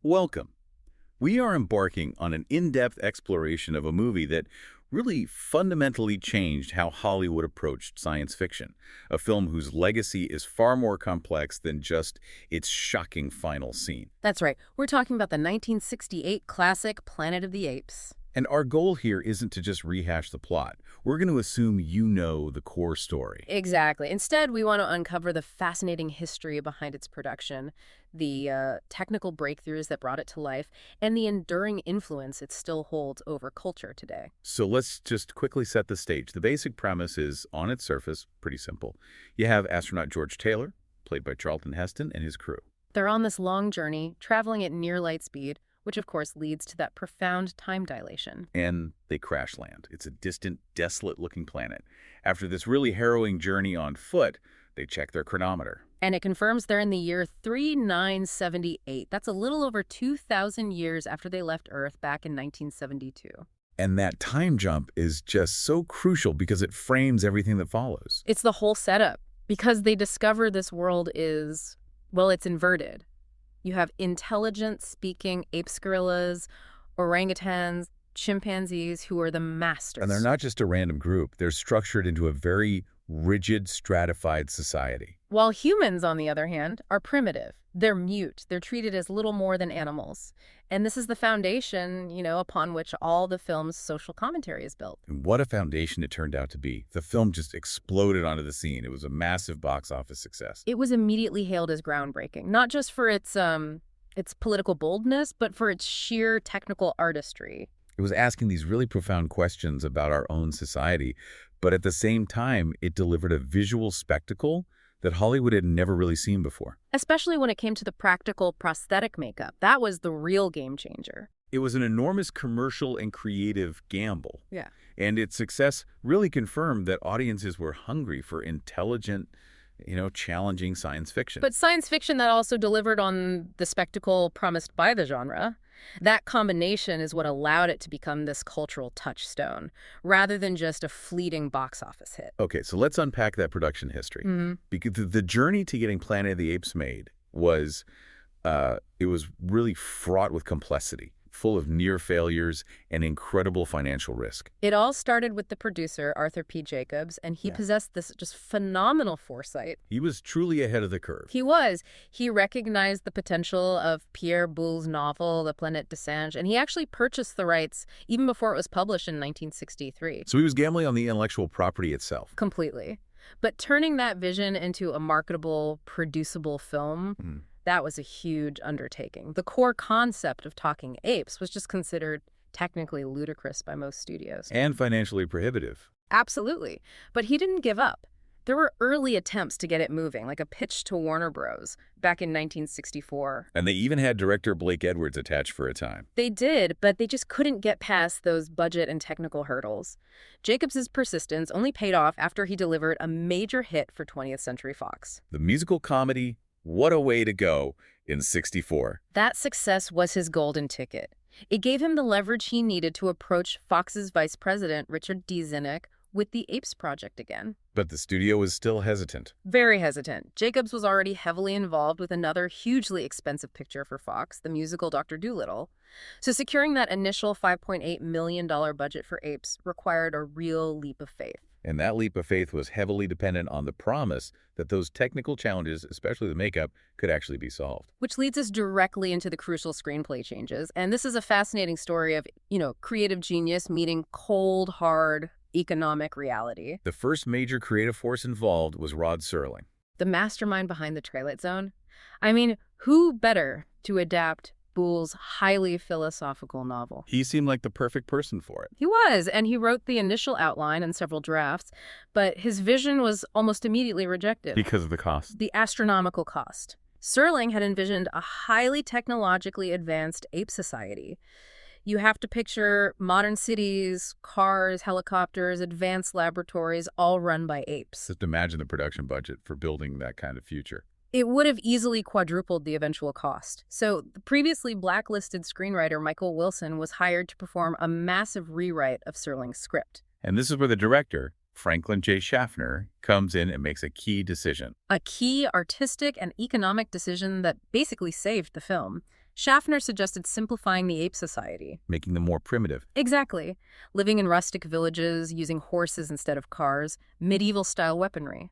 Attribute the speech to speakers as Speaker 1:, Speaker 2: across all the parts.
Speaker 1: Welcome. We are embarking on an in-depth exploration of a movie that really fundamentally changed how Hollywood approached science fiction, a film whose legacy is far more complex than just its shocking final scene.
Speaker 2: That's right. We're talking about the 1968 classic Planet of the Apes.
Speaker 1: And our goal here isn't to just rehash the plot. We're going to assume you know the core story.
Speaker 2: Exactly. Instead, we want to uncover the fascinating history behind its production, the technical breakthroughs that brought it to life, and the enduring influence it still holds over culture today.
Speaker 1: So let's just quickly set the stage. The basic premise is, on its surface, pretty simple. You have astronaut George Taylor, played by Charlton Heston, and his crew.
Speaker 2: They're on this long journey, traveling at near light speed, which of course leads to that profound time dilation.
Speaker 1: And they crash land. It's a distant, desolate-looking planet. After this really harrowing journey on foot, they check their chronometer.
Speaker 2: And it confirms they're in the year 3978. That's a little over 2,000 years after they left Earth back in 1972.
Speaker 1: And that time jump is just so crucial because it frames everything that follows.
Speaker 2: It's the whole setup. Because they discover this world is, well, it's inverted. You have intelligent speaking apes, gorillas, orangutans, chimpanzees who are the masters.
Speaker 1: And they're not just a random group. They're structured into a very rigid, stratified society.
Speaker 2: While humans, on the other hand, are primitive. They're mute. They're treated as little more than animals. And this is the foundation, upon which all the film's social commentary is built.
Speaker 1: And what a foundation it turned out to be. The film just exploded onto the scene. It was a massive box office success.
Speaker 2: It was immediately hailed as groundbreaking, not just for its political boldness, but for its sheer technical artistry.
Speaker 1: It was asking these really profound questions about our own society, but at the same time, it delivered a visual spectacle that Hollywood had never really seen before.
Speaker 2: Especially when it came to the practical prosthetic makeup. That was the real game changer.
Speaker 1: It was an enormous commercial and creative gamble.
Speaker 2: Yeah.
Speaker 1: And its success really confirmed that audiences were hungry for intelligent, challenging science fiction.
Speaker 2: But science fiction that also delivered on the spectacle promised by the genre. That combination is what allowed it to become this cultural touchstone, rather than just a fleeting box office hit.
Speaker 1: Okay, so let's unpack that production history. Because the journey to getting Planet of the Apes made was, it was really fraught with complexity, full of near failures and incredible financial risk.
Speaker 2: It all started with the producer, Arthur P. Jacobs, and he possessed this just phenomenal foresight.
Speaker 1: He was truly ahead of the curve.
Speaker 2: He was. He recognized the potential of Pierre Boulle's novel, La Planète des Singes, and he actually purchased the rights even before it was published in 1963.
Speaker 1: So he was gambling on the intellectual property itself.
Speaker 2: Completely. But turning that vision into a marketable, producible film, that was a huge undertaking. The core concept of talking apes was just considered technically ludicrous by most studios.
Speaker 1: And financially prohibitive.
Speaker 2: Absolutely. But he didn't give up. There were early attempts to get it moving, like a pitch to Warner Bros. Back in 1964.
Speaker 1: And they even had director Blake Edwards attached for a time.
Speaker 2: They did, but they just couldn't get past those budget and technical hurdles. Jacobs' persistence only paid off after he delivered a major hit for 20th Century Fox.
Speaker 1: The musical comedy, What a Way to Go, in '64.
Speaker 2: That success was his golden ticket. It gave him the leverage he needed to approach Fox's vice president, Richard D. Zinnick, with the Apes project again.
Speaker 1: But the studio was still hesitant.
Speaker 2: Very hesitant. Jacobs was already heavily involved with another hugely expensive picture for Fox, the musical Dr. Dolittle. So securing that initial $5.8 million budget for Apes required a real leap of faith.
Speaker 1: And that leap of faith was heavily dependent on the promise that those technical challenges, especially the makeup, could actually be solved.
Speaker 2: Which leads us directly into the crucial screenplay changes. And this is a fascinating story of, creative genius meeting cold, hard economic reality.
Speaker 1: The first major creative force involved was Rod Serling.
Speaker 2: The mastermind behind The Twilight Zone. I mean, who better to adapt Boulle's highly philosophical novel?
Speaker 1: He seemed like the perfect person for it.
Speaker 2: He was, and he wrote the initial outline and several drafts, but his vision was almost immediately rejected.
Speaker 1: Because of the cost.
Speaker 2: The astronomical cost. Serling had envisioned a highly technologically advanced ape society. You have to picture modern cities, cars, helicopters, advanced laboratories, all run by apes.
Speaker 1: Just imagine the production budget for building that kind of future.
Speaker 2: It would have easily quadrupled the eventual cost. So the previously blacklisted screenwriter Michael Wilson was hired to perform a massive rewrite of Serling's script.
Speaker 1: And this is where the director, Franklin J. Schaffner, comes in and makes a key decision.
Speaker 2: A key artistic and economic decision that basically saved the film. Schaffner suggested simplifying the ape society.
Speaker 1: Making them more primitive.
Speaker 2: Exactly. Living in rustic villages, using horses instead of cars, medieval-style weaponry.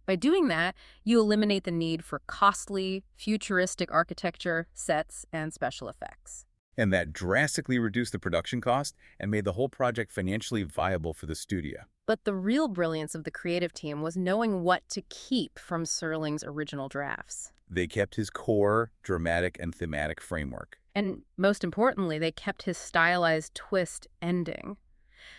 Speaker 2: By doing that, you eliminate the need for costly, futuristic architecture, sets, and special effects.
Speaker 1: And that drastically reduced the production cost and made the whole project financially viable for the studio.
Speaker 2: But the real brilliance of the creative team was knowing what to keep from Serling's original drafts.
Speaker 1: They kept his core dramatic and thematic framework.
Speaker 2: And most importantly, they kept his stylized twist ending.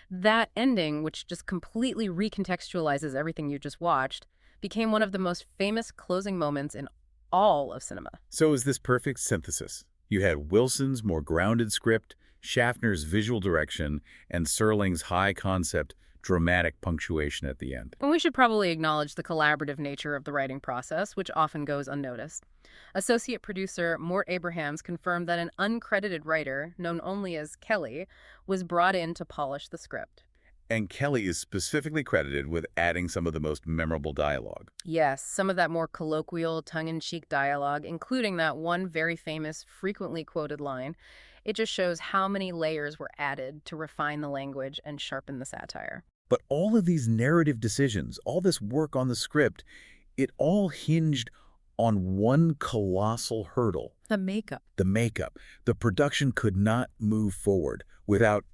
Speaker 2: That ending, which just completely recontextualizes everything you just watched, became one of the most famous closing moments in all of cinema.
Speaker 1: So is this perfect synthesis? You had Wilson's more grounded script, Schaffner's visual direction, and Serling's high-concept, dramatic punctuation at the end.
Speaker 2: And we should probably acknowledge the collaborative nature of the writing process, which often goes unnoticed. Associate producer Mort Abrahams confirmed that an uncredited writer, known only as Kelly, was brought in to polish the script.
Speaker 1: And Kelly is specifically credited with adding some of the most memorable dialogue.
Speaker 2: Yes, some of that more colloquial, tongue-in-cheek dialogue, including that one very famous, frequently quoted line. It just shows how many layers were added to refine the language and sharpen the satire.
Speaker 1: But all of these narrative decisions, all this work on the script, it all hinged on one colossal hurdle.
Speaker 2: The makeup.
Speaker 1: The makeup. The production could not move forward without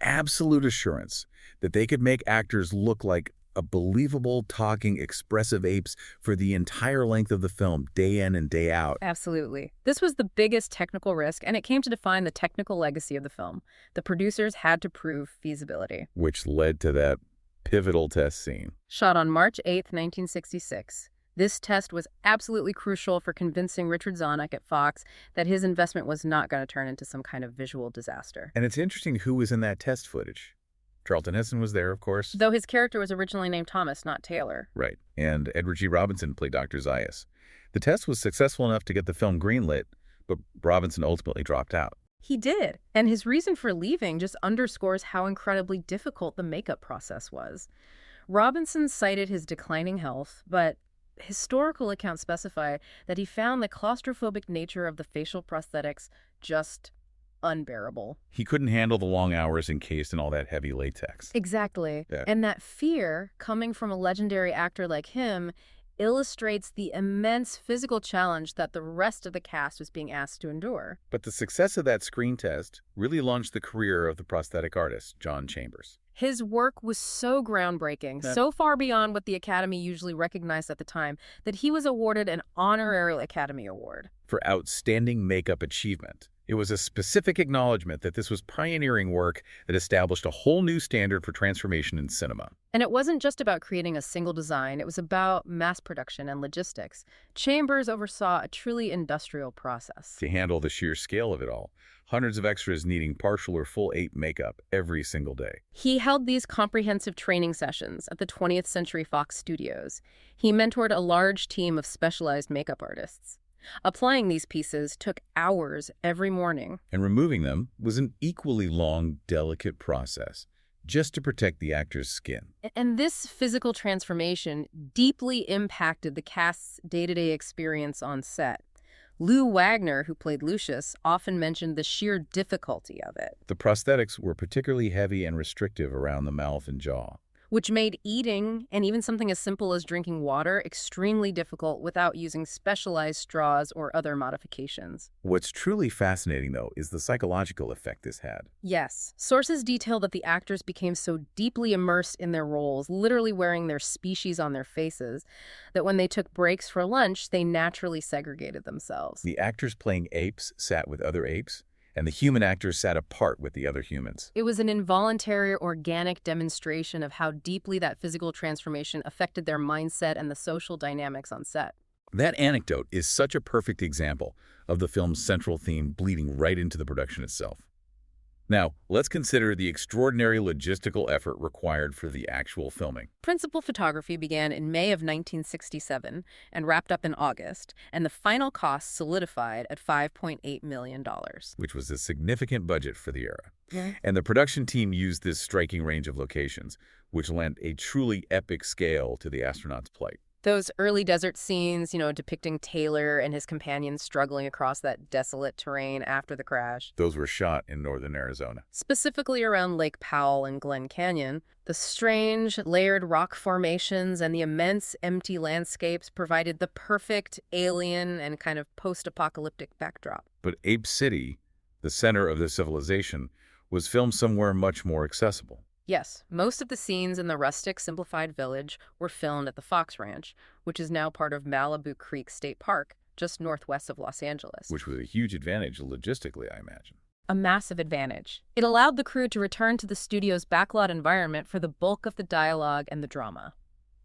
Speaker 1: absolute assurance that they could make actors look like a believable, talking, expressive apes for the entire length of the film, day in and day out.
Speaker 2: Absolutely. This was the biggest technical risk, and it came to define the technical legacy of the film. The producers had to prove feasibility.
Speaker 1: Which led to that pivotal test scene.
Speaker 2: Shot on March 8, 1966. This test was absolutely crucial for convincing Richard Zanuck at Fox that his investment was not going to turn into some kind of visual disaster.
Speaker 1: And it's interesting who was in that test footage. Charlton Heston was there, of course.
Speaker 2: Though his character was originally named Thomas, not Taylor.
Speaker 1: Right. And Edward G. Robinson played Dr. Zaius. The test was successful enough to get the film greenlit, but Robinson ultimately dropped out.
Speaker 2: He did. And his reason for leaving just underscores how incredibly difficult the makeup process was. Robinson cited his declining health, but historical accounts specify that he found the claustrophobic nature of the facial prosthetics just unbearable.
Speaker 1: He couldn't handle the long hours encased in all that heavy latex.
Speaker 2: Exactly.
Speaker 1: Yeah.
Speaker 2: And that fear, coming from a legendary actor like him, illustrates the immense physical challenge that the rest of the cast was being asked to endure.
Speaker 1: But the success of that screen test really launched the career of the prosthetic artist, John Chambers.
Speaker 2: His work was so groundbreaking, so far beyond what the Academy usually recognized at the time, that he was awarded an honorary Academy Award.
Speaker 1: For outstanding makeup achievement. It was a specific acknowledgement that this was pioneering work that established a whole new standard for transformation in cinema.
Speaker 2: And it wasn't just about creating a single design, it was about mass production and logistics. Chambers oversaw a truly industrial process.
Speaker 1: To handle the sheer scale of it all, hundreds of extras needing partial or full ape makeup every single day.
Speaker 2: He held these comprehensive training sessions at the 20th Century Fox studios. He mentored a large team of specialized makeup artists. Applying these pieces took hours every morning.
Speaker 1: And removing them was an equally long, delicate process, just to protect the actor's skin.
Speaker 2: And this physical transformation deeply impacted the cast's day-to-day experience on set. Lou Wagner, who played Lucius, often mentioned the sheer difficulty of it.
Speaker 1: The prosthetics were particularly heavy and restrictive around the mouth and jaw,
Speaker 2: which made eating, and even something as simple as drinking water, extremely difficult without using specialized straws or other modifications.
Speaker 1: What's truly fascinating, though, is the psychological effect this had.
Speaker 2: Yes. Sources detail that the actors became so deeply immersed in their roles, literally wearing their species on their faces, that when they took breaks for lunch, they naturally segregated themselves.
Speaker 1: The actors playing apes sat with other apes, and the human actors sat apart with the other humans.
Speaker 2: It was an involuntary, organic demonstration of how deeply that physical transformation affected their mindset and the social dynamics on set.
Speaker 1: That anecdote is such a perfect example of the film's central theme bleeding right into the production itself. Now, let's consider the extraordinary logistical effort required for the actual filming.
Speaker 2: Principal photography began in May of 1967 and wrapped up in August, and the final cost solidified at $5.8 million.
Speaker 1: Which was a significant budget for the era.
Speaker 2: Yeah.
Speaker 1: And the production team used this striking range of locations, which lent a truly epic scale to the astronauts' plight.
Speaker 2: Those early desert scenes, depicting Taylor and his companions struggling across that desolate terrain after the crash.
Speaker 1: Those were shot in northern Arizona.
Speaker 2: Specifically around Lake Powell and Glen Canyon, the strange, layered rock formations and the immense empty landscapes provided the perfect alien and kind of post-apocalyptic backdrop.
Speaker 1: But Ape City, the center of the civilization, was filmed somewhere much more accessible.
Speaker 2: Yes, most of the scenes in the rustic, simplified village were filmed at the Fox Ranch, which is now part of Malibu Creek State Park, just northwest of Los Angeles.
Speaker 1: Which was a huge advantage logistically, I imagine.
Speaker 2: A massive advantage. It allowed the crew to return to the studio's backlot environment for the bulk of the dialogue and the drama.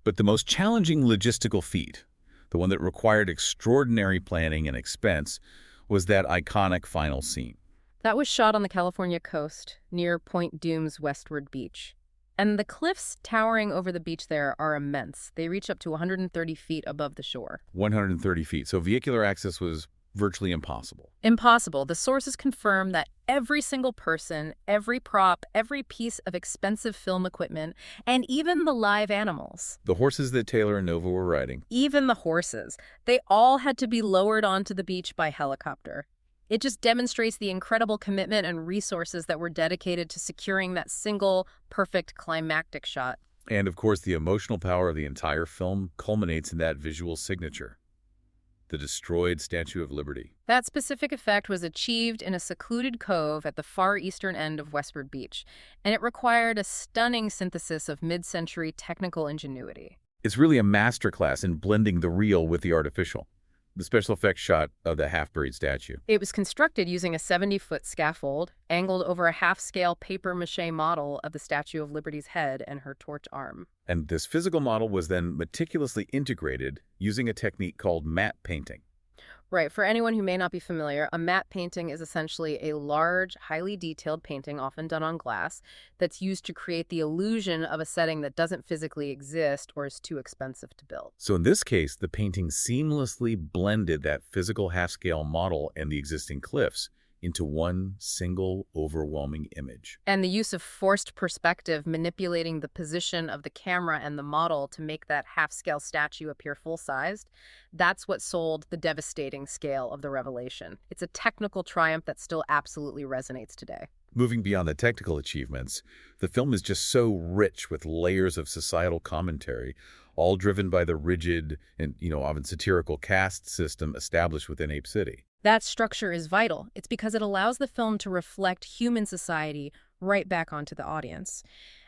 Speaker 1: But the most challenging logistical feat, the one that required extraordinary planning and expense, was that iconic final scene.
Speaker 2: That was shot on the California coast, near Point Dume's westward beach. And the cliffs towering over the beach there are immense. They reach up to 130 feet above the shore.
Speaker 1: 130 feet. So vehicular access was virtually impossible.
Speaker 2: Impossible. The sources confirm that every single person, every prop, every piece of expensive film equipment, and even the live animals.
Speaker 1: The horses that Taylor and Nova were riding.
Speaker 2: Even the horses. They all had to be lowered onto the beach by helicopter. It just demonstrates the incredible commitment and resources that were dedicated to securing that single, perfect climactic shot.
Speaker 1: And, of course, the emotional power of the entire film culminates in that visual signature, the destroyed Statue of Liberty.
Speaker 2: That specific effect was achieved in a secluded cove at the far eastern end of Westward Beach, and it required a stunning synthesis of mid-century technical ingenuity.
Speaker 1: It's really a masterclass in blending the real with the artificial. The special effects shot of the half-buried statue.
Speaker 2: It was constructed using a 70-foot scaffold, angled over a half-scale papier-mâché model of the Statue of Liberty's head and her torch arm.
Speaker 1: And this physical model was then meticulously integrated using a technique called matte painting.
Speaker 2: Right. For anyone who may not be familiar, a matte painting is essentially a large, highly detailed painting, often done on glass, that's used to create the illusion of a setting that doesn't physically exist or is too expensive to build.
Speaker 1: So in this case, the painting seamlessly blended that physical half-scale model and the existing cliffs into one single overwhelming image.
Speaker 2: And the use of forced perspective, manipulating the position of the camera and the model to make that half-scale statue appear full-sized, that's what sold the devastating scale of the revelation. It's a technical triumph that still absolutely resonates today.
Speaker 1: Moving beyond the technical achievements, the film is just so rich with layers of societal commentary, all driven by the rigid and, often satirical caste system established within Ape City.
Speaker 2: That structure is vital. It's because it allows the film to reflect human society right back onto the audience.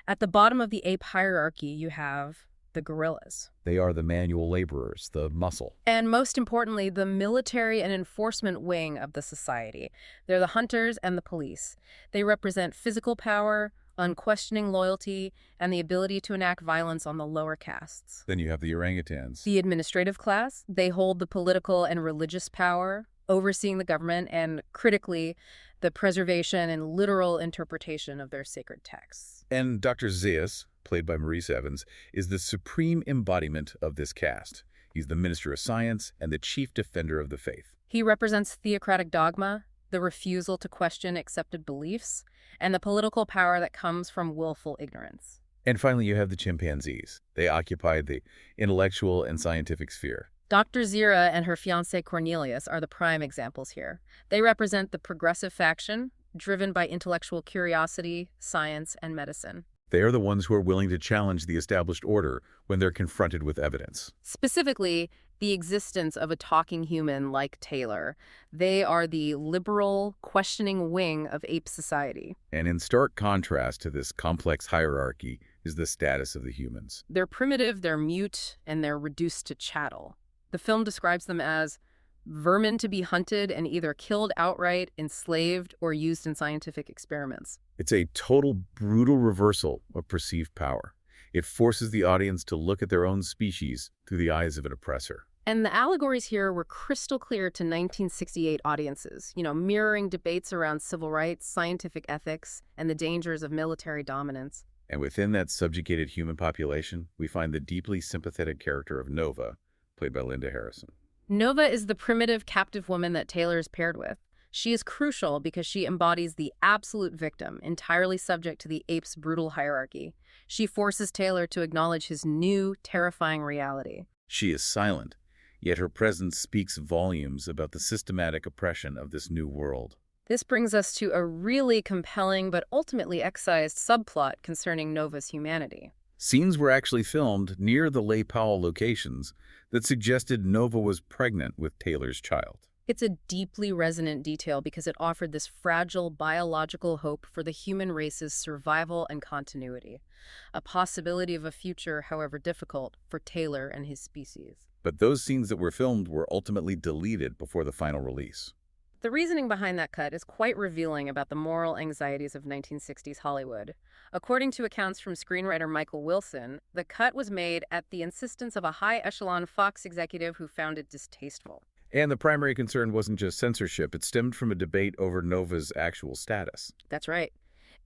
Speaker 2: At the bottom of the ape hierarchy, you have the gorillas.
Speaker 1: They are the manual laborers, the muscle.
Speaker 2: And most importantly, the military and enforcement wing of the society. They're the hunters and the police. They represent physical power, unquestioning loyalty, and the ability to enact violence on the lower castes.
Speaker 1: Then you have the orangutans.
Speaker 2: The administrative class, they hold the political and religious power, overseeing the government, and critically, the preservation and literal interpretation of their sacred texts.
Speaker 1: And Dr. Zaius, played by Maurice Evans, is the supreme embodiment of this caste. He's the minister of science and the chief defender of the faith.
Speaker 2: He represents theocratic dogma, the refusal to question accepted beliefs, and the political power that comes from willful ignorance.
Speaker 1: And finally, you have the chimpanzees. They occupy the intellectual and scientific sphere.
Speaker 2: Dr. Zira and her fiancé Cornelius are the prime examples here. They represent the progressive faction, driven by intellectual curiosity, science, and medicine.
Speaker 1: They are the ones who are willing to challenge the established order when they're confronted with evidence.
Speaker 2: Specifically, the existence of a talking human like Taylor. They are the liberal, questioning wing of ape society.
Speaker 1: And in stark contrast to this complex hierarchy is the status of the humans.
Speaker 2: They're primitive, they're mute, and they're reduced to chattel. The film describes them as vermin to be hunted and either killed outright, enslaved, or used in scientific experiments.
Speaker 1: It's a total brutal reversal of perceived power. It forces the audience to look at their own species through the eyes of an oppressor.
Speaker 2: And the allegories here were crystal clear to 1968 audiences, mirroring debates around civil rights, scientific ethics, and the dangers of military dominance.
Speaker 1: And within that subjugated human population, we find the deeply sympathetic character of Nova, played by Linda Harrison.
Speaker 2: Nova is the primitive captive woman that Taylor is paired with. She is crucial because she embodies the absolute victim, entirely subject to the ape's brutal hierarchy. She forces Taylor to acknowledge his new, terrifying reality.
Speaker 1: She is silent, yet her presence speaks volumes about the systematic oppression of this new world.
Speaker 2: This brings us to a really compelling but ultimately excised subplot concerning Nova's humanity.
Speaker 1: Scenes were actually filmed near the Lay Powell locations that suggested Nova was pregnant with Taylor's child.
Speaker 2: It's a deeply resonant detail because it offered this fragile biological hope for the human race's survival and continuity, a possibility of a future, however difficult, for Taylor and his species.
Speaker 1: But those scenes that were filmed were ultimately deleted before the final release.
Speaker 2: The reasoning behind that cut is quite revealing about the moral anxieties of 1960s Hollywood. According to accounts from screenwriter Michael Wilson, the cut was made at the insistence of a high-echelon Fox executive who found it distasteful.
Speaker 1: And the primary concern wasn't just censorship, it stemmed from a debate over Nova's actual status.
Speaker 2: That's right.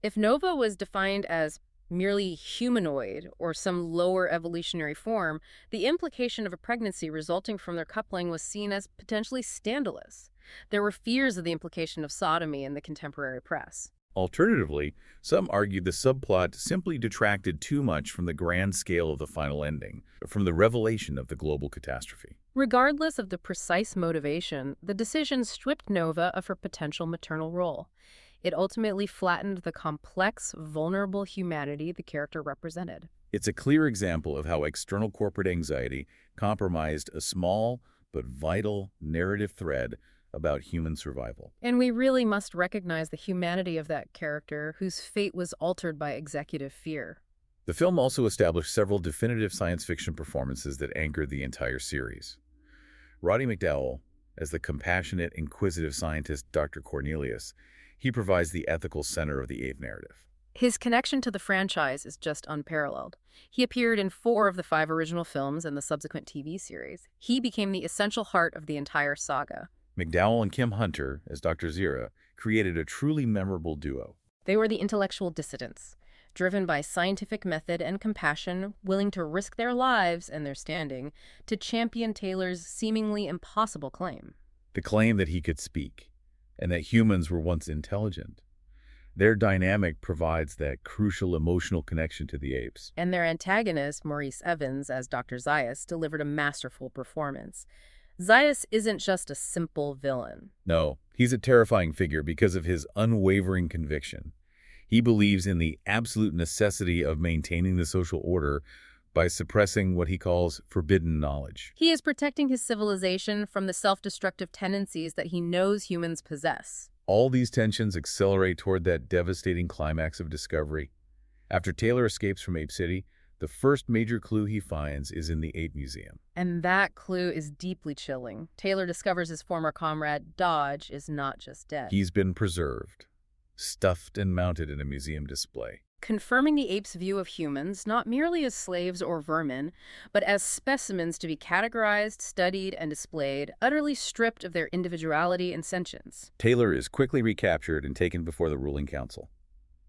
Speaker 2: If Nova was defined as merely humanoid or some lower evolutionary form, the implication of a pregnancy resulting from their coupling was seen as potentially scandalous. There were fears of the implication of sodomy in the contemporary press.
Speaker 1: Alternatively, some argued the subplot simply detracted too much from the grand scale of the final ending, from the revelation of the global catastrophe.
Speaker 2: Regardless of the precise motivation, the decision stripped Nova of her potential maternal role. It ultimately flattened the complex, vulnerable humanity the character represented.
Speaker 1: It's a clear example of how external corporate anxiety compromised a small but vital narrative thread about human survival.
Speaker 2: And we really must recognize the humanity of that character whose fate was altered by executive fear.
Speaker 1: The film also established several definitive science fiction performances that anchored the entire series. Roddy McDowall, as the compassionate, inquisitive scientist Dr. Cornelius, he provides the ethical center of the Ape narrative.
Speaker 2: His connection to the franchise is just unparalleled. He appeared in 4 of the 5 original films and the subsequent TV series. He became the essential heart of the entire saga.
Speaker 1: McDowall and Kim Hunter, as Dr. Zira, created a truly memorable duo.
Speaker 2: They were the intellectual dissidents, driven by scientific method and compassion, willing to risk their lives and their standing to champion Taylor's seemingly impossible claim.
Speaker 1: The claim that he could speak, and that humans were once intelligent. Their dynamic provides that crucial emotional connection to the apes.
Speaker 2: And their antagonist, Maurice Evans, as Dr. Zaius, delivered a masterful performance. Zaius isn't just a simple villain.
Speaker 1: No, he's a terrifying figure because of his unwavering conviction. He believes in the absolute necessity of maintaining the social order by suppressing what he calls forbidden knowledge.
Speaker 2: He is protecting his civilization from the self-destructive tendencies that he knows humans possess.
Speaker 1: All these tensions accelerate toward that devastating climax of discovery. After Taylor escapes from Ape City, the first major clue he finds is in the Ape Museum.
Speaker 2: And that clue is deeply chilling. Taylor discovers his former comrade, Dodge, is not just dead.
Speaker 1: He's been preserved, stuffed and mounted in a museum display.
Speaker 2: Confirming the apes' view of humans not merely as slaves or vermin, but as specimens to be categorized, studied, and displayed, utterly stripped of their individuality and sentience.
Speaker 1: Taylor is quickly recaptured and taken before the ruling council.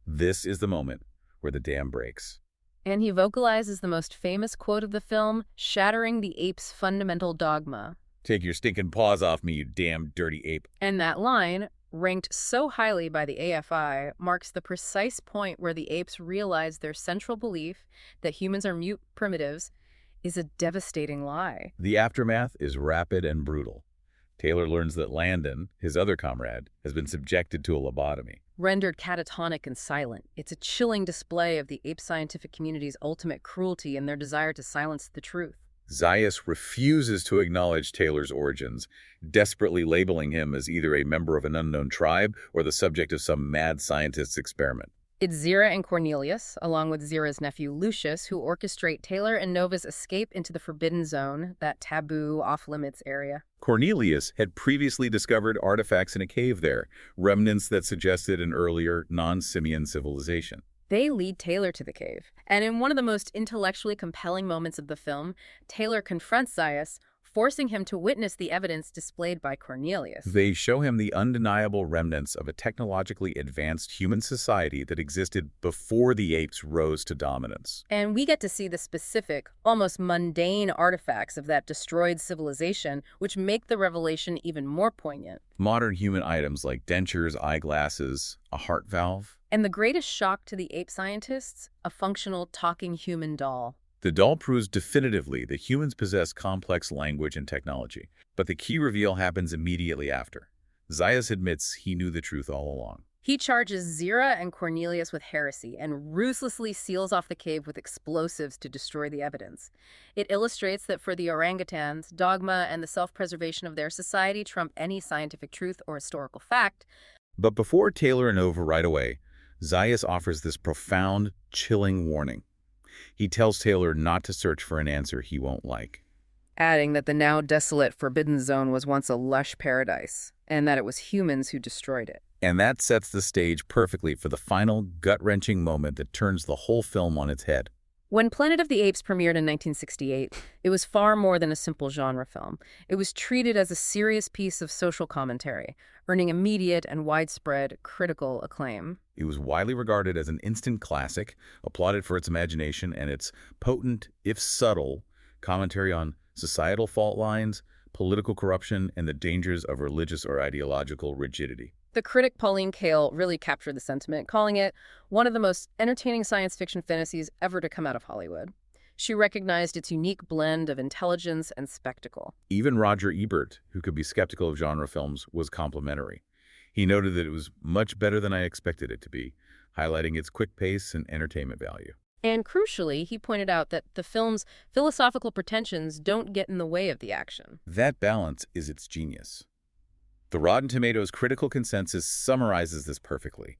Speaker 1: This is the moment where the dam breaks.
Speaker 2: And he vocalizes the most famous quote of the film, shattering the ape's fundamental dogma.
Speaker 1: "Take your stinking paws off me, you damn dirty ape."
Speaker 2: And that line, ranked so highly by the AFI, marks the precise point where the apes realize their central belief that humans are mute primitives is a devastating lie.
Speaker 1: The aftermath is rapid and brutal. Taylor learns that Landon, his other comrade, has been subjected to a lobotomy.
Speaker 2: Rendered catatonic and silent, it's a chilling display of the ape scientific community's ultimate cruelty and their desire to silence the truth.
Speaker 1: Zaius refuses to acknowledge Taylor's origins, desperately labeling him as either a member of an unknown tribe or the subject of some mad scientist's experiment.
Speaker 2: It's Zira and Cornelius, along with Zira's nephew Lucius, who orchestrate Taylor and Nova's escape into the Forbidden Zone, that taboo, off-limits area.
Speaker 1: Cornelius had previously discovered artifacts in a cave there, remnants that suggested an earlier, non-simian civilization.
Speaker 2: They lead Taylor to the cave, and in one of the most intellectually compelling moments of the film, Taylor confronts Zaius, forcing him to witness the evidence displayed by Cornelius.
Speaker 1: They show him the undeniable remnants of a technologically advanced human society that existed before the apes rose to dominance.
Speaker 2: And we get to see the specific, almost mundane artifacts of that destroyed civilization, which make the revelation even more poignant.
Speaker 1: Modern human items like dentures, eyeglasses, a heart valve.
Speaker 2: And the greatest shock to the ape scientists, a functional talking human doll.
Speaker 1: The doll proves definitively that humans possess complex language and technology, but the key reveal happens immediately after. Zaius admits he knew the truth all along.
Speaker 2: He charges Zira and Cornelius with heresy and ruthlessly seals off the cave with explosives to destroy the evidence. It illustrates that for the orangutans, dogma and the self-preservation of their society trump any scientific truth or historical fact.
Speaker 1: But before Taylor and Ova ride away, Zaius offers this profound, chilling warning. He tells Taylor not to search for an answer he won't like,
Speaker 2: Adding that the now desolate Forbidden Zone was once a lush paradise, and that it was humans who destroyed it.
Speaker 1: and that sets the stage perfectly for the final, gut-wrenching moment that turns the whole film on its head.
Speaker 2: When Planet of the Apes premiered in 1968, it was far more than a simple genre film. It was treated as a serious piece of social commentary, earning immediate and widespread critical acclaim.
Speaker 1: It was widely regarded as an instant classic, applauded for its imagination and its potent, if subtle, commentary on societal fault lines, political corruption, and the dangers of religious or ideological rigidity.
Speaker 2: The critic Pauline Kael really captured the sentiment, calling it one of the most entertaining science fiction fantasies ever to come out of Hollywood. She recognized its unique blend of intelligence and spectacle.
Speaker 1: Even Roger Ebert, who could be skeptical of genre films, was complimentary. He noted that it was much better than I expected it to be, highlighting its quick pace and entertainment value.
Speaker 2: And crucially, he pointed out that the film's philosophical pretensions don't get in the way of the action.
Speaker 1: That balance is its genius. The Rotten Tomatoes critical consensus summarizes this perfectly.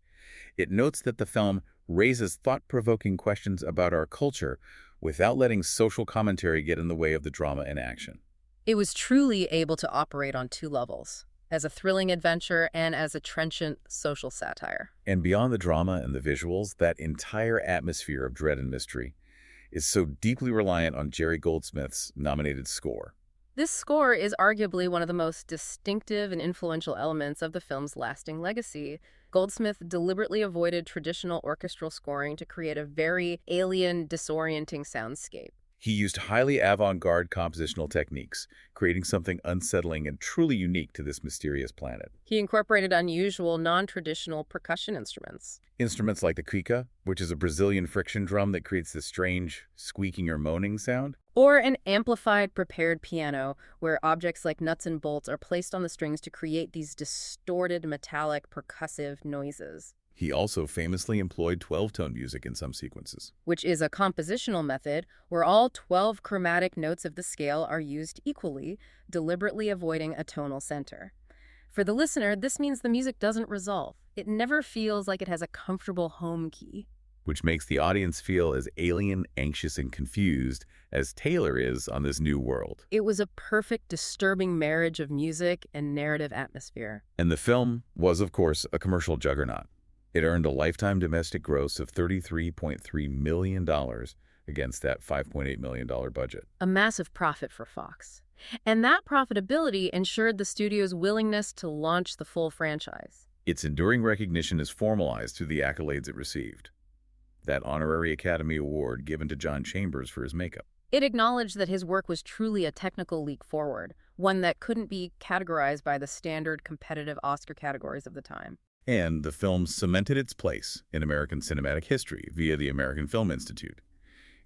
Speaker 1: It notes that the film raises thought-provoking questions about our culture without letting social commentary get in the way of the drama and action.
Speaker 2: It was truly able to operate on two levels, as a thrilling adventure and as a trenchant social satire.
Speaker 1: And beyond the drama and the visuals, that entire atmosphere of dread and mystery is so deeply reliant on Jerry Goldsmith's nominated score.
Speaker 2: This score is arguably one of the most distinctive and influential elements of the film's lasting legacy. Goldsmith deliberately avoided traditional orchestral scoring to create a very alien, disorienting soundscape.
Speaker 1: He used highly avant-garde compositional techniques, creating something unsettling and truly unique to this mysterious planet.
Speaker 2: He incorporated unusual, non-traditional percussion instruments.
Speaker 1: Instruments like the cuica, which is a Brazilian friction drum that creates this strange squeaking or moaning sound.
Speaker 2: Or an amplified, prepared piano, where objects like nuts and bolts are placed on the strings to create these distorted, metallic, percussive noises.
Speaker 1: He also famously employed 12-tone music in some sequences,
Speaker 2: Which is a compositional method where all 12 chromatic notes of the scale are used equally, deliberately avoiding a tonal center. For the listener, this means the music doesn't resolve. It never feels like it has a comfortable home key.
Speaker 1: which makes the audience feel as alien, anxious, and confused as Taylor is on this new world.
Speaker 2: It was a perfect, disturbing marriage of music and narrative atmosphere.
Speaker 1: And the film was, of course, a commercial juggernaut. It earned a lifetime domestic gross of $33.3 million against that $5.8 million budget.
Speaker 2: A massive profit for Fox. And that profitability ensured the studio's willingness to launch the full franchise.
Speaker 1: Its enduring recognition is formalized through the accolades it received. That honorary Academy Award given to John Chambers for his makeup.
Speaker 2: It acknowledged that his work was truly a technical leap forward, one that couldn't be categorized by the standard competitive Oscar categories of the time.
Speaker 1: And the film cemented its place in American cinematic history via the American Film Institute.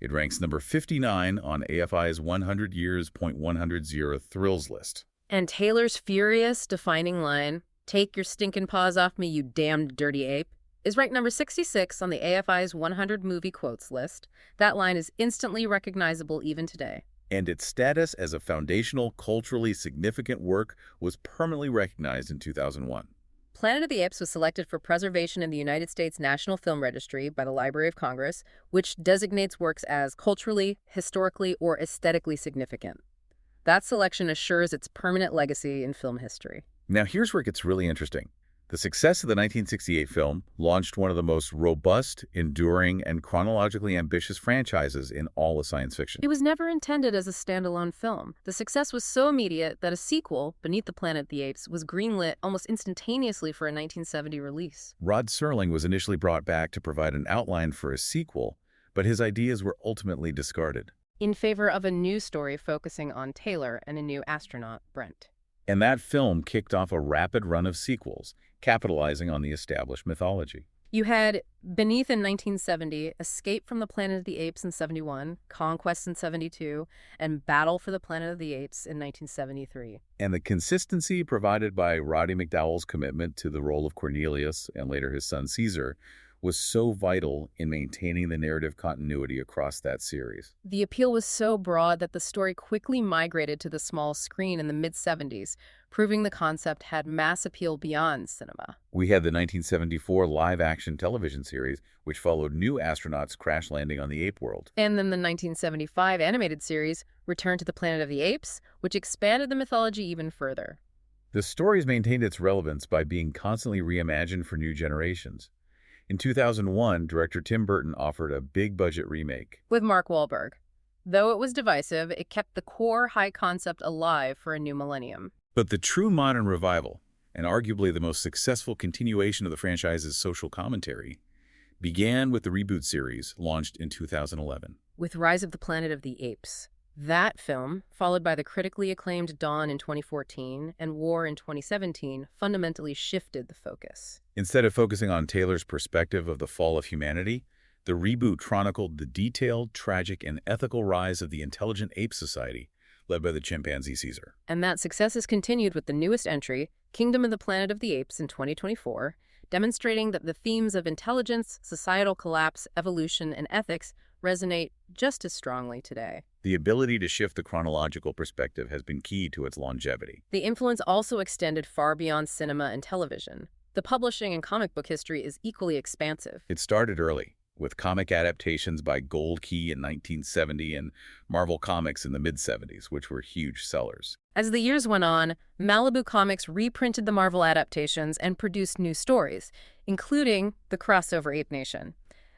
Speaker 1: It ranks number 59 on AFI's 100 Years.100 Thrills list.
Speaker 2: And Taylor's furious, defining line, "Take your stinking paws off me, you damned dirty ape," is ranked number 66 on the AFI's 100 movie quotes list. That line is instantly recognizable even today.
Speaker 1: And its status as a foundational, culturally significant work was permanently recognized in 2001.
Speaker 2: Planet of the Apes was selected for preservation in the United States National Film Registry by the Library of Congress, which designates works as culturally, historically, or aesthetically significant. That selection assures its permanent legacy in film history.
Speaker 1: Now here's where it gets really interesting. The success of the 1968 film launched one of the most robust, enduring, and chronologically ambitious franchises in all of science fiction.
Speaker 2: It was never intended as a standalone film. The success was so immediate that a sequel, Beneath the Planet of the Apes, was greenlit almost instantaneously for a 1970 release.
Speaker 1: Rod Serling was initially brought back to provide an outline for a sequel, but his ideas were ultimately discarded.
Speaker 2: In favor of a new story focusing on Taylor and a new astronaut, Brent.
Speaker 1: And that film kicked off a rapid run of sequels, capitalizing on the established mythology.
Speaker 2: You had Beneath in 1970, Escape from the Planet of the Apes in 71, Conquest in 72, and Battle for the Planet of the Apes in 1973.
Speaker 1: And the consistency provided by Roddy McDowall's commitment to the role of Cornelius and later his son Caesar was so vital in maintaining the narrative continuity across that series.
Speaker 2: The appeal was so broad that the story quickly migrated to the small screen in the mid-70s, proving the concept had mass appeal beyond cinema.
Speaker 1: We had the 1974 live-action television series, which followed new astronauts crash landing on the ape world.
Speaker 2: And then the 1975 animated series, Return to the Planet of the Apes, which expanded the mythology even further.
Speaker 1: The story's maintained its relevance by being constantly reimagined for new generations. In 2001, director Tim Burton offered a big-budget remake.
Speaker 2: With Mark Wahlberg. Though it was divisive, it kept the core high concept alive for a new millennium.
Speaker 1: But the true modern revival, and arguably the most successful continuation of the franchise's social commentary, began with the reboot series launched in 2011.
Speaker 2: With Rise of the Planet of the Apes. That film, followed by the critically acclaimed Dawn in 2014 and War in 2017, fundamentally shifted the focus.
Speaker 1: Instead of focusing on Taylor's perspective of the fall of humanity, the reboot chronicled the detailed, tragic, and ethical rise of the intelligent ape society led by the chimpanzee Caesar.
Speaker 2: And that success has continued with the newest entry, Kingdom of the Planet of the Apes in 2024, demonstrating that the themes of intelligence, societal collapse, evolution, and ethics resonate just as strongly today.
Speaker 1: The ability to shift the chronological perspective has been key to its longevity.
Speaker 2: The influence also extended far beyond cinema and television. The publishing and comic book history is equally expansive.
Speaker 1: It started early, with comic adaptations by Gold Key in 1970 and Marvel Comics in the mid-70s, which were huge sellers.
Speaker 2: As the years went on, Malibu Comics reprinted the Marvel adaptations and produced new stories, including the crossover Ape Nation.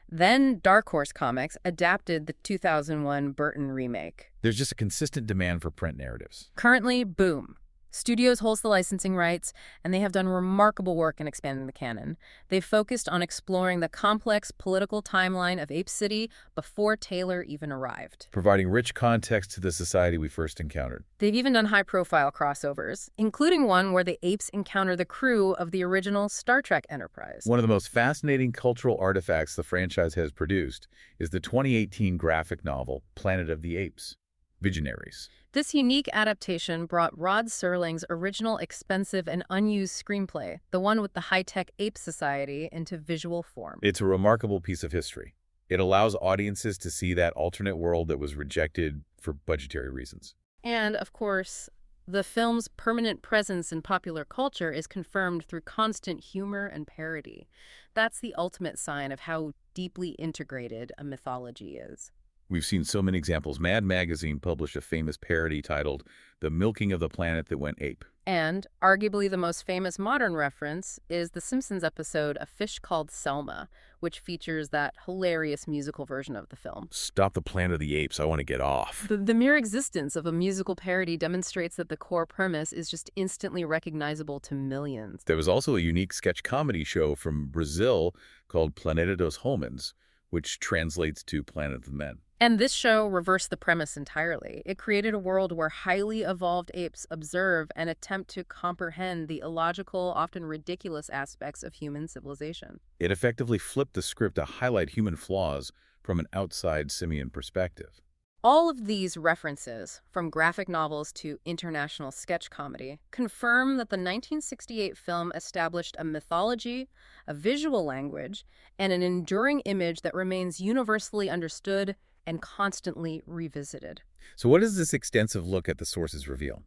Speaker 2: Then Dark Horse Comics adapted the 2001 Burton remake.
Speaker 1: There's just a consistent demand for print narratives.
Speaker 2: Currently, Boom Studios holds the licensing rights, and they have done remarkable work in expanding the canon. They've focused on exploring the complex political timeline of Ape City before Taylor even arrived,
Speaker 1: providing rich context to the society we first encountered.
Speaker 2: They've even done high-profile crossovers, including one where the apes encounter the crew of the original Star Trek Enterprise.
Speaker 1: One of the most fascinating cultural artifacts the franchise has produced is the 2018 graphic novel Planet of the Apes, Visionaries.
Speaker 2: This unique adaptation brought Rod Serling's original expensive and unused screenplay, the one with the high-tech ape society, into visual form.
Speaker 1: It's a remarkable piece of history. It allows audiences to see that alternate world that was rejected for budgetary reasons.
Speaker 2: And, of course, the film's permanent presence in popular culture is confirmed through constant humor and parody. That's the ultimate sign of how deeply integrated a mythology is.
Speaker 1: We've seen so many examples. Mad Magazine published a famous parody titled The Milking of the Planet That Went Ape.
Speaker 2: And arguably the most famous modern reference is the Simpsons episode A Fish Called Selma, which features that hilarious musical version of the film.
Speaker 1: Stop the Planet of the Apes, I want to get off.
Speaker 2: The mere existence of a musical parody demonstrates that the core premise is just instantly recognizable to millions.
Speaker 1: There was also a unique sketch comedy show from Brazil called Planeta dos Homens, which translates to Planet of the Men.
Speaker 2: And this show reversed the premise entirely. It created a world where highly evolved apes observe and attempt to comprehend the illogical, often ridiculous aspects of human civilization.
Speaker 1: It effectively flipped the script to highlight human flaws from an outside simian perspective.
Speaker 2: All of these references, from graphic novels to international sketch comedy, confirm that the 1968 film established a mythology, a visual language, and an enduring image that remains universally understood and constantly revisited.
Speaker 1: So what does this extensive look at the sources reveal?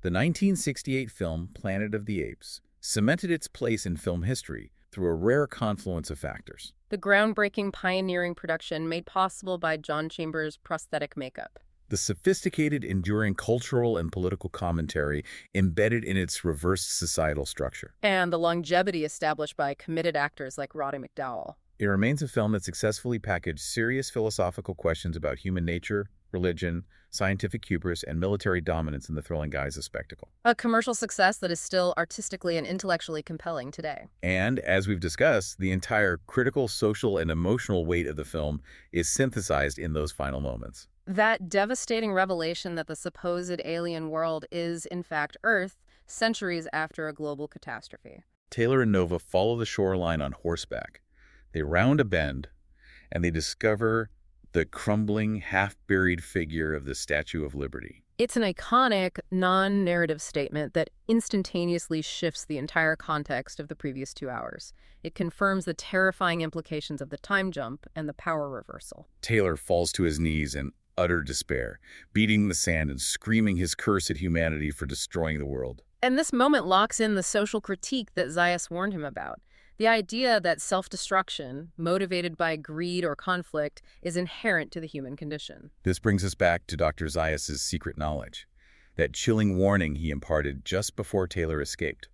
Speaker 1: The 1968 film Planet of the Apes cemented its place in film history through a rare confluence of factors.
Speaker 2: The groundbreaking pioneering production made possible by John Chambers' prosthetic makeup.
Speaker 1: The sophisticated, enduring cultural and political commentary embedded in its reversed societal structure.
Speaker 2: And the longevity established by committed actors like Roddy McDowall.
Speaker 1: It remains a film that successfully packaged serious philosophical questions about human nature, religion, scientific hubris, and military dominance in the thrilling guise of spectacle.
Speaker 2: A commercial success that is still artistically and intellectually compelling today.
Speaker 1: And, as we've discussed, the entire critical, social, and emotional weight of the film is synthesized in those final moments.
Speaker 2: That devastating revelation that the supposed alien world is, in fact, Earth, centuries after a global catastrophe.
Speaker 1: Taylor and Nova follow the shoreline on horseback, They round a bend, and they discover the crumbling, half-buried figure of the Statue of Liberty.
Speaker 2: It's an iconic, non-narrative statement that instantaneously shifts the entire context of the previous 2 hours. It confirms the terrifying implications of the time jump and the power reversal.
Speaker 1: Taylor falls to his knees in utter despair, beating the sand and screaming his curse at humanity for destroying the world.
Speaker 2: And this moment locks in the social critique that Zaius warned him about. The idea that self-destruction, motivated by greed or conflict, is inherent to the human condition.
Speaker 1: This brings us back to Dr. Zaius's secret knowledge, that chilling warning he imparted just before Taylor escaped,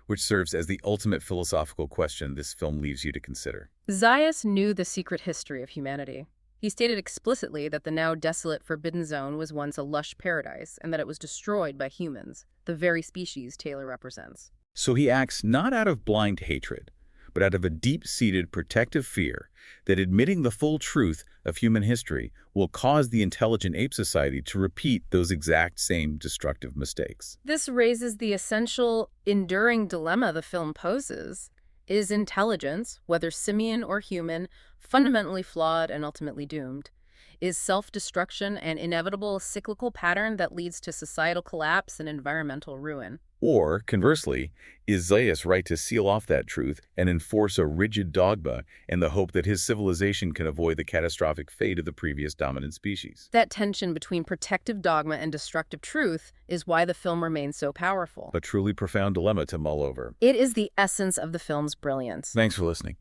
Speaker 1: which serves as the ultimate philosophical question this film leaves you to consider.
Speaker 2: Zaius knew the secret history of humanity. He stated explicitly that the now desolate Forbidden Zone was once a lush paradise and that it was destroyed by humans, the very species Taylor represents.
Speaker 1: So he acts not out of blind hatred, but out of a deep-seated protective fear that admitting the full truth of human history will cause the intelligent ape society to repeat those exact same destructive mistakes.
Speaker 2: This raises the essential, enduring dilemma the film poses. Is intelligence, whether simian or human, fundamentally flawed and ultimately doomed? Is self-destruction an inevitable cyclical pattern that leads to societal collapse and environmental ruin?
Speaker 1: Or, conversely, is Zaius right to seal off that truth and enforce a rigid dogma in the hope that his civilization can avoid the catastrophic fate of the previous dominant species?
Speaker 2: That tension between protective dogma and destructive truth is why the film remains so powerful.
Speaker 1: A truly profound dilemma to mull over.
Speaker 2: It is the essence of the film's brilliance.
Speaker 1: Thanks for listening.